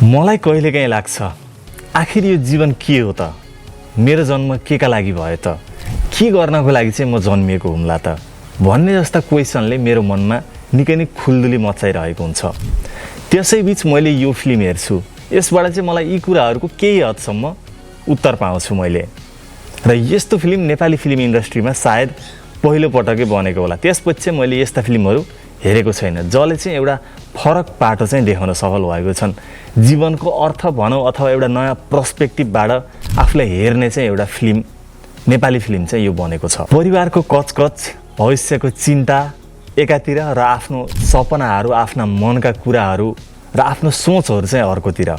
मलाई कहिलेकाहीँ लाग्छ आखिर यो जीवन के हो त, मेरो जन्म केका लागि भयो त, के गर्नको लागि चाहिँ म जन्मिएको हुम्ला त भन्ने जस्ता क्वेसनले मेरो मनमा निकै नै खुल्दुली मचाइरहेको हुन्छ। त्यसैबीच मैले यो फिल्म हेर्छु, यसबाट चाहिँ मलाई यी कुराहरूको केही हदसम्म उत्तर पाउँछु मैले। र यस्तो फिल्म नेपाली फिल्म इन्डस्ट्रीमा सायद पहिलो पटकै बनेको होला। त्यसपछि चाहिँ मैले यस्ता फिल्महरू हेरेको छैन जसले चाहिँ एउटा फरक पाटो चाहिँ देखाउन सफल भएको छन्। जीवनको अर्थ भनौँ अथवा एउटा नयाँ पर्सपेक्टिभबाट आफूलाई हेर्ने चाहिँ एउटा फिल्म, नेपाली फिल्म चाहिँ यो बनेको छ। परिवारको कचकच, भविष्यको चिन्ता एकातिर र आफ्नो सपनाहरू, आफ्ना मनका कुराहरू र आफ्नो सोचहरू चाहिँ अर्कोतिर,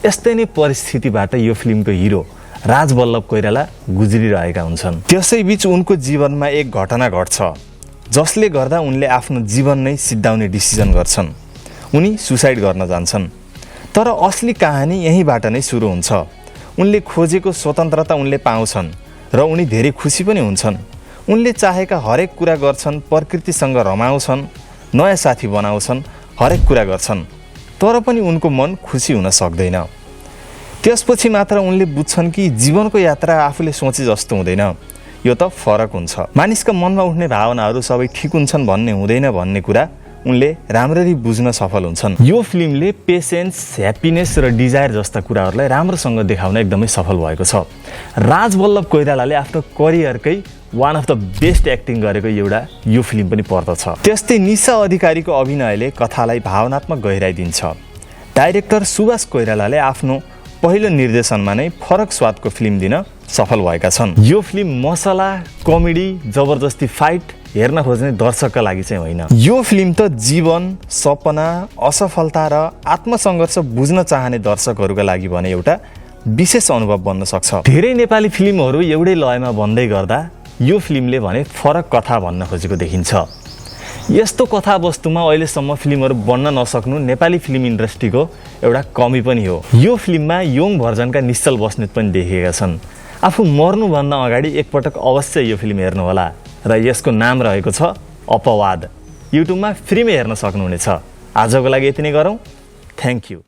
यस्तै नै परिस्थितिबाट यो फिल्मको हिरो राजवल्लभ कोइराला गुज्रिरहेका हुन्छन्। त्यसैबीच उनको जीवनमा एक घटना घट्छ जसले गर्दा उनले आफ्नो जीवन नै सिद्धाउने डिसिजन गर्छन्। उनी सुसाइड गर्न जान्छन्। तर असली कहानी यहीँबाट नै सुरु हुन्छ। उनले खोजेको स्वतन्त्रता उनले पाउँछन् र उनी धेरै खुसी पनि हुन्छन्। उनले चाहेका हरेक कुरा गर्छन्, प्रकृतिसँग रमाउँछन्, नयाँ साथी बनाउँछन्, हरेक कुरा गर्छन्। तर पनि उनको मन खुसी हुन सक्दैन। त्यसपछि मात्र उनले बुझ्छन् कि जीवनको यात्रा आफूले सोचे जस्तो हुँदैन, यो त फरक हुन्छ। मानिसका मनमा उठ्ने भावनाहरू सबै ठिक हुन्छन् भन्ने हुँदैन भन्ने कुरा उनले राम्ररी बुझ्न सफल हुन्छन्। यो फिल्मले पेसेन्स, ह्याप्पिनेस र डिजायर जस्ता कुराहरूलाई राम्रोसँग देखाउन एकदमै सफल भएको छ। राजवल्लभ कोइरालाले आफ्नो करियरकै one of the best acting गरेको एउटा यो फिल्म पनि पर्दछ। त्यस्तै निशा अधिकारीको अभिनयले कथालाई भावनात्मक गहिराइ दिन्छ। डाइरेक्टर सुभाष कोइरालाले आफ्नो पहिलो निर्देशनमा नै फरक स्वादको फिल्म दिन सफल भएका छन्। यो फिल्म मसला, कमेडी, जबरजस्ती फाइट हेर्न खोज्ने दर्शकका लागि चाहिँ होइन। यो फिल्म त जीवन, सपना, असफलता र आत्मसङ्घर्ष बुझ्न चाहने दर्शकहरूका लागि भने एउटा विशेष अनुभव बन्न सक्छ। धेरै नेपाली फिल्महरू एउटै लयमा बन्दै गर्दा यो फिल्मले भने फरक कथा भन्न खोजेको देखिन्छ। यस्तो कथावस्तुमा अहिलेसम्म फिल्महरू बन्न नसक्नु नेपाली फिल्म इन्डस्ट्रीको एउटा कमी पनि हो। यो फिल्ममा यङ भर्जनका निश्चल बस्नेत पनि देखिएका छन्। आफू मर्नुभन्दा अगाडि एकपटक अवश्य यो फिल्म हेर्नुहोला र यसको नाम रहेको छ अपवाद। युट्युबमा फ्रीमै हेर्न सक्नुहुनेछ। आजको लागि यति नै गरौँ। Thank you.